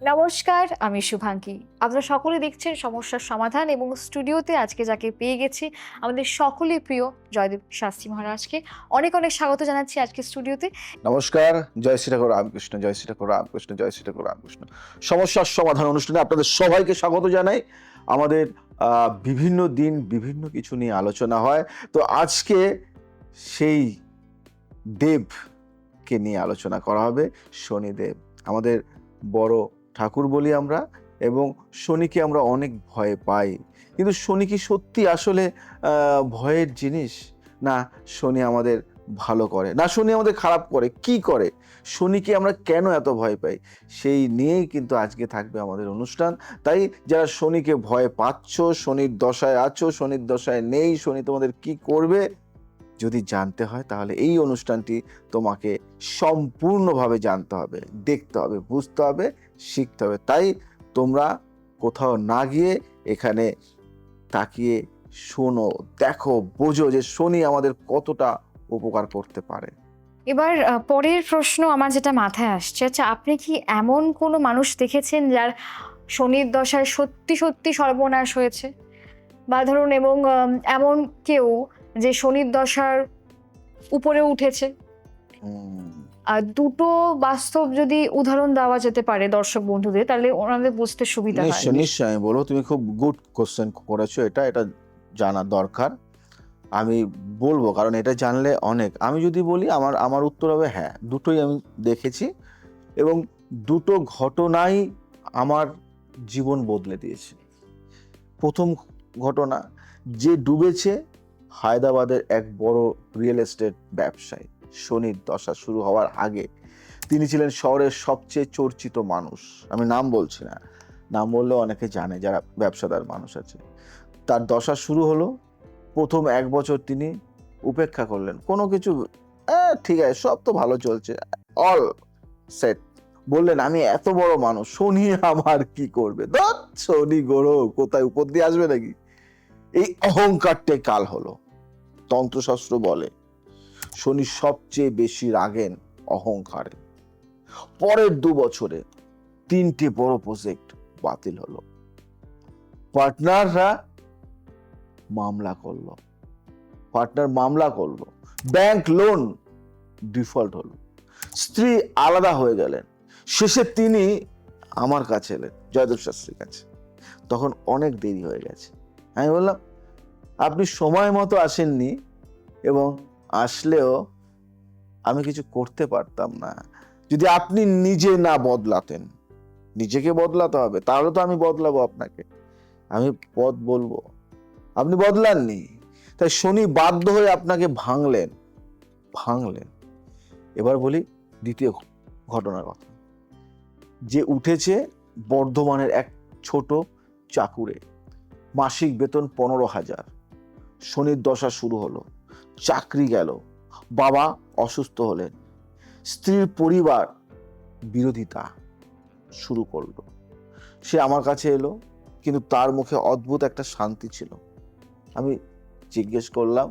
নমস্কার, আমি শুভাঙ্কি। আপনারা সকলে দেখছেন সমস্যার সমাধান এবং স্টুডিওতে আজকে যাকে পেয়ে গেছি আমাদের সকলের প্রিয় জয়দেব শাস্ত্রী মহারাজকে অনেক অনেক স্বাগত জানাচ্ছি আজকে স্টুডিওতে। নমস্কার, জয় শ্রী ঠাকুর রামকৃষ্ণ, জয় শ্রী ঠাকুর রামকৃষ্ণ, জয় শ্রী ঠাকুর রামকৃষ্ণ। সমস্যার সমাধান অনুষ্ঠানে আপনাদের সবাইকে স্বাগত জানাই। আমাদের বিভিন্ন দিন বিভিন্ন কিছু নিয়ে আলোচনা হয়। তো আজকে সেই দেবকে নিয়ে আলোচনা করা হবে, শনিদেব। আমাদের বড় ঠাকুর বলি আমরা, এবং শনিকে আমরা অনেক ভয় পাই। কিন্তু শনি কি সত্যি আসলে ভয়ের জিনিস? না, শনি আমাদের ভালো করে, না শনি আমাদের খারাপ করে? কি করে? শনিকে আমরা কেন এত ভয় পাই? সেই নিয়েই কিন্তু আজকে থাকবে আমাদের অনুষ্ঠান। তাই যারা শনিকে ভয় পাচ্ছ, শনির দশায় আছো, শনির দশায় নেই, শনি তোমাদের কি করবে যদি জানতে হয়, তাহলে এই অনুষ্ঠানটি তোমাকে সম্পূর্ণভাবে জানতে হবে, দেখতে হবে, বুঝতে হবে, শিখতে হবে। তাই তোমরা কোথাও না গিয়ে এখানে তাকিয়ে শোনো, দেখো, বোঝো যে শনি আমাদের কতটা উপকার করতে পারে। এবার পরের প্রশ্ন আমার যেটা মাথায় আসছে, আচ্ছা আপনি কি এমন কোনো মানুষ দেখেছেন যার শনির দশায় সত্যি সত্যি সর্বনাশ হয়েছে? বা ধরুন এবং এমন কেউ যে শনির দশার উপরে উঠেছে? হুম, আর দুটো বাস্তব যদি উদাহরণ দেওয়া যেতে পারে দর্শক বন্ধুদের, তাহলে ওনাদের বুঝতে সুবিধা হয়। নিশ্চয় নিশ্চয়, আমি বলবো, তুমি খুব গুড কোশ্চেন করেছো। এটা এটা জানা দরকার। আমি বলবো, কারণ এটা জানলে অনেক। আমি যদি বলি, আমার আমার উত্তর হবে হ্যাঁ, দুটোই আমি দেখেছি, এবং দুটো ঘটনাই আমার জীবন বদলে দিয়েছে। প্রথম ঘটনা, যে ডুবেছে হায়দ্রাবাদের এক বড় রিয়েল এস্টেট ব্যবসায়ী। শনির দশা শুরু হওয়ার আগে তিনি ছিলেন শহরের সবচেয়ে চর্চিত মানুষ। আমি নাম বলছি না, নাম বললে অনেকে জানে যারা ব্যবসাদার মানুষ আছে। তার দশা শুরু হলো, প্রথম 1 বছর তিনি উপেক্ষা করলেন, কোনো কিছু ঠিক আছে, সব তো ভালো চলছে, অল সেট। বললেন, আমি এত বড় মানুষ, শনি আমার কি করবে? ধুৎ, শনি গোড়ো কোথায় উপর দিয়ে আসবে নাকি? এই অহংকারটাই কাল হলো। তন্ত্রশাস্ত্র বলে শনি সবচেয়ে বেশি রাগেন অহংকারে। পরের 2 বছরে 3টে বড় প্রজেক্ট বাতিল হলো। পার্টনাররা মামলা করলো, ব্যাংক লোন ডিফল্ট হলো, স্ত্রী আলাদা হয়ে গেলেন। শেষে তিনি আমার কাছে এলেন, জয়দেব শাস্ত্রীর কাছে। তখন অনেক দেরি হয়ে গেছে। আমি বললাম, আপনি সময় মতো আসেননি, এবং আসলেও আমি কিছু করতে পারতাম না। যদি আপনি নিজে না বদলাতেন, নিজেকে বদলাতে হবে, তাহলে তো আমি বদলাবো আপনাকে, আমি পথ বলবো। আপনি বদলাননি, তাই শনি বাধ্য হয়ে আপনাকে ভাঙলেন। এবার বলি দ্বিতীয় ঘটনার কথা। যে উঠেছে বর্ধমানের এক ছোট চাকুরে, মাসিক বেতন 15,000। শনির দশা শুরু হলো, চাকরি গেল, বাবা অসুস্থ হলেন, স্ত্রীর পরিবার বিরোধিতা শুরু করলো। সে আমার কাছে এলো, কিন্তু তার মুখে অদ্ভুত একটা শান্তি ছিল। আমি জিজ্ঞেস করলাম,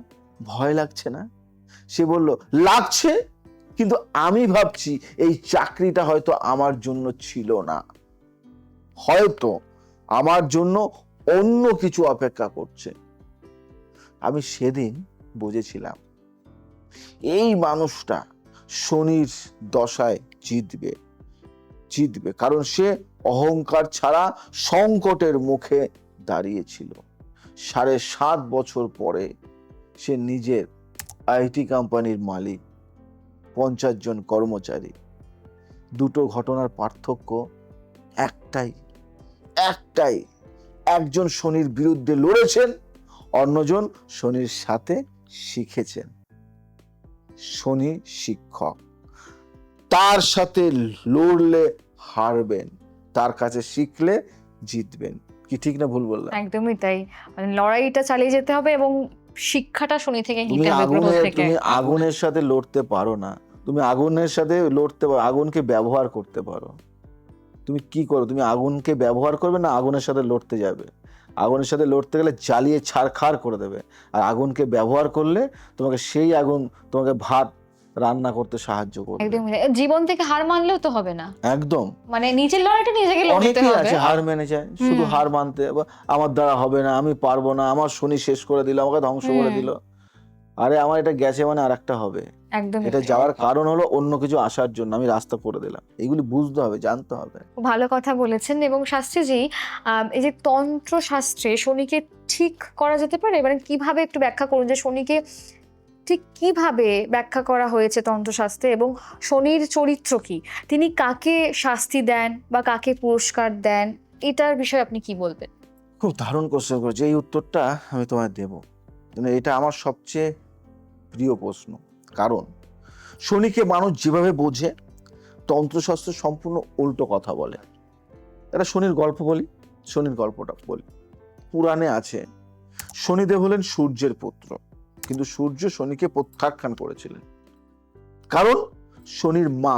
ভয় লাগছে না? সে বলল, লাগছে, কিন্তু আমি ভাবছি এই চাকরিটা হয়তো আমার জন্য ছিল না, হয়তো আমার জন্য অন্য কিছু অপেক্ষা করছে। আমি সেদিন বুঝেছিলাম এই মানুষটা শনির দশায় জিতবে, কারণ সে অহংকার ছাড়া সংকটের মুখে দাঁড়িয়েছিল। 7.5 বছর পরে সে নিজের আইটি কোম্পানির মালিক, 50 জন কর্মচারী। দুটো ঘটনার পার্থক্য একটাই, একজন শনির বিরুদ্ধে লড়েছেন, অন্যজন শনির সাথে শিখেছেন। শনি শিক্ষক, তার সাথে লড়লে হারবেন, তার কাছে শিখলে জিতবেন। কি ঠিক না ভুল বললাম? একদমই তাই। মানে লড়াইটা চালিয়ে যেতে হবে এবং শিক্ষাটা শনি থেকে নিতে হবে, গ্রহ থেকে। তুমি আগুনের সাথে লড়তে পারো না, তুমি আগুনের সাথে লড়তে পারো, আগুনকে ব্যবহার করতে পারো। তুমি কি করো? তুমি আগুনকে ব্যবহার করবে, না আগুনের সাথে লড়তে যাবে? আগুনের সাথে লড়তে গেলে জ্বালিয়ে ছারখার করে দেবে, আর আগুনকে ব্যবহার করলে তোমাকে সেই আগুন তোমাকে ভাত রান্না করতে সাহায্য করবে। একদম জীবন থেকে হার মানলেও তো হবে না, একদম। মানে নিজের লড়াইটা নিজেকে লড়তে অনেকেই হবে। আছে হার মেনে যায়, শুধু হার মানতে, আমার দ্বারা হবে না, আমি পারবো না, আমার শনি শেষ করে দিল, আমাকে ধ্বংস করে দিল। আরে আমার এটা গেছে মানে আরেকটা হবে। একদম এটা যাওয়ার কারণ হলো অন্য কিছু আসার জন্য আমি রাস্তা করে দিলাম। এগুলি বুঝতে হবে, জানতে হবে। খুব ভালো কথা বলেছেন। এবং শাস্ত্রীজি, এই যে তন্ত্র শাস্ত্রে শনিকে ঠিক করা যেতে পারে, মানে কিভাবে একটু ব্যাখ্যা করুন যে শনিকে ঠিক কিভাবে ব্যাখ্যা করা হয়েছে তন্ত্রশাস্ত্রে, এবং শনির চরিত্র কি, তিনি কাকে শাস্তি দেন বা কাকে পুরস্কার দেন, এটার বিষয়ে আপনি কি বলবেন? খুব দারুণ কোশ্চেন করেছে, এই উত্তরটা আমি তোমায় দেব। কিন্তু এটা আমার সবচেয়ে প্রিয় প্রশ্ন। কারণ শনিকে মানুষ যেভাবে বোঝে, তন্ত্রশাস্ত্র সম্পূর্ণ উল্টো কথা বলে। এটা শনির গল্প বলি, শনির গল্পটা বলি। পুরাণে আছে শনিদেব হলেন সূর্যের পুত্র, কিন্তু সূর্য শনিকে প্রত্যাখ্যান করেছিলেন। কারণ শনির মা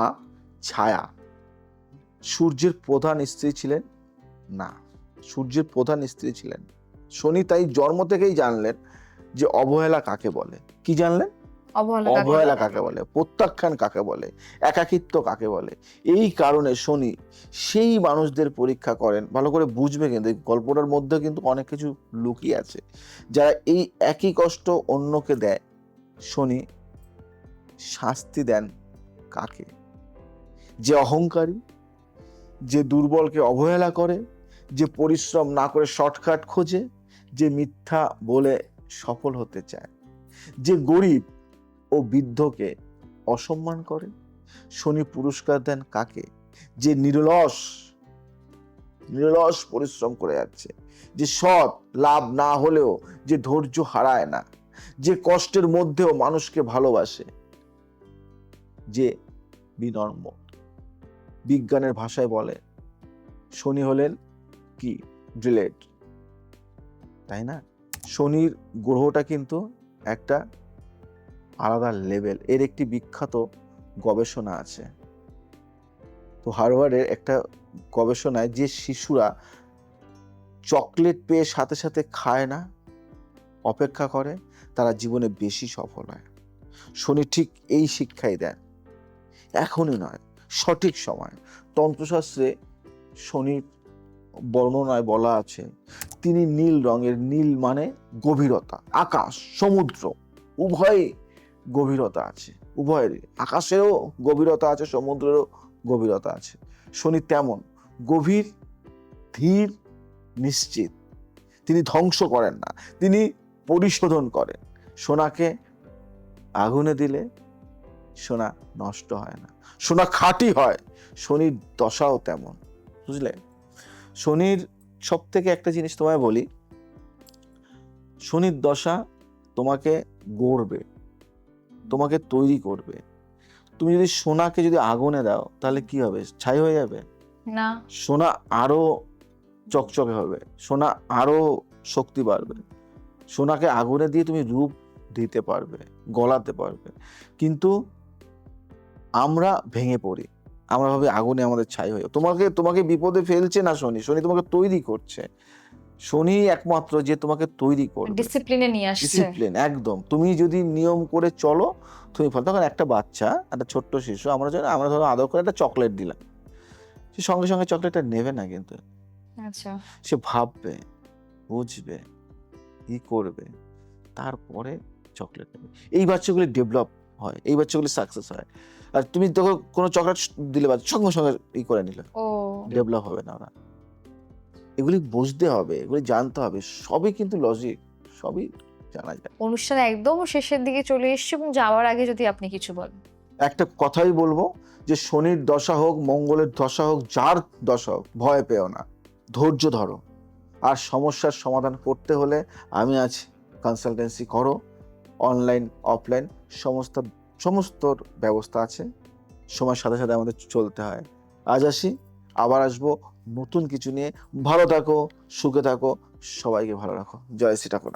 ছায়া সূর্যের প্রধান স্ত্রী ছিলেন না, সূর্যের প্রধান স্ত্রী ছিলেন শনি। তাই জন্ম থেকেই জানলেন যে অবহেলা কাকে বলে। কি জানলেন? অবহেলা কাকে বলে, প্রত্যাখ্যান কাকে বলে, একাকিত্ব কাকে বলে। এই কারণে শনি সেই মানুষদের পরীক্ষা করেন। ভালো করে বুঝবে, কিন্তু এই গল্পটার মধ্যে কিন্তু অনেক কিছু লুকিয়ে আছে। যারা এই একই কষ্ট অন্যকে দেয়, শনি শাস্তি দেন কাকে? যে অহংকারী, যে দুর্বলকে অবহেলা করে, যে পরিশ্রম না করে শর্টকাট খোঁজে, যে মিথ্যা বলে সফল হতে চায়, যে গরিব ও বৃদ্ধকে অসম্মান করে। শনি পুরস্কার দেন কাকে? যে নিরলস পরিশ্রম করে যাচ্ছে, যে সৎ, লাভ না হলেও যে ধৈর্য হারায় না, যে কষ্টের মধ্যেও মানুষকে ভালোবাসে, যে বিনম্র। বিজ্ঞানের ভাষায় বলে শনি হলেন কি? ডিলেড, তাই না? শনির গ্রহটা কিন্তু একটা আলাদা লেভেল। এর একটি বিখ্যাত গবেষণা আছে। তো হার্ভার্ডের একটা গবেষণায়, যে শিশুরা চকলেট পেয়ে সাথে সাথে খায় না, অপেক্ষা করে, তারা জীবনে বেশি সফল হয়। শনি ঠিক এই শিক্ষাই দেন, এখনই নয়, সঠিক সময়। তন্ত্রশাস্ত্রে শনির বর্ণনায় বলা আছে তিনি নীল রঙের। নীল মানে গভীরতা, আকাশ সমুদ্র উভয় গভীরতা আছে, উভয়েরই। আকাশেরও গভীরতা আছে, সমুদ্রেরও গভীরতা আছে। শনি তেমন গভীর, ধীর, নিশ্চিত। তিনি ধ্বংস করেন না, তিনি পরিশোধন করেন। সোনাকে আগুনে দিলে সোনা নষ্ট হয় না, সোনা খাঁটি হয়। শনির দশাও তেমন, বুঝলে? শনির সব থেকে একটা জিনিস তোমায় বলি, শনির দশা তোমাকে গড়বে, তোমাকে তৈরি করবে। তুমি যদি সোনাকে যদি আগুনে দাও, তাহলে কি হবে? ছাই হয়ে যাবে না, সোনা আরো চকচকে হবে, সোনা আরো শক্তি বাড়বে। সোনাকে আগুনে দিয়ে তুমি রূপ দিতে পারবে, গলাতে পারবে। কিন্তু আমরা ভেঙে পড়ি, আমরা ভাবি আগুনে আমাদের ছাই হয়ে। তোমাকে বিপদে ফেলছে না শনি, শনি তোমাকে তৈরি করছে। শনি একমাত্র যে তোমাকে তৈরি করবে, ডিসিপ্লিনে নিয়ে আসছে। ডিসিপ্লিন একদম। তুমি যদি নিয়ম করে চলো, তুমি ফল। তখন একটা বাচ্চা, একটা ছোট্ট শিশু, আমরা ধরো আদর করে একটা চকলেট দিলাম, সে সঙ্গে সঙ্গে চকলেটটা নেবে না, কিন্তু আচ্ছা, সে ভাববে, বুঝবে, কি করবে, তারপরে চকলেট নেবে। এই বাচ্চাগুলি ডেভেলপ হয়, এই বাচ্চাগুলি সাকসেস হয়। আর তুমি তখন কোনো চকলেট দিলে বাচ্চা সঙ্গে সঙ্গে করে নিলে, ডেভেলপ হবে না ওরা। এগুলি বুঝতে হবে, এগুলি জানতে হবে। সবই কিন্তু লজিক, সবই জানা যায়। অনুষ্ঠান একদম শেষের দিকে চলে এসেছে, এবং যাওয়ার আগে যদি আপনি কিছু বলেন। একটা কথাই বলবো, যে শনির দশা হোক, মঙ্গলের দশা হোক, যার দশা হোক, ভয় পেও না, ধৈর্য ধরো। আর সমস্যার সমাধান করতে হলে আমি আছি, কনসালটেন্সি করো, অনলাইন অফলাইন সমস্ত ব্যবস্থা আছে। সময়ের সাথে সাথে আমাদের চলতে হয়। আজ আসি, আবার আসবো নতুন কিছু নিয়ে। ভালো থাকো, সুখে থাকো, সবাইকে ভালো রাখো। জয় শ্রী ঠাকুর।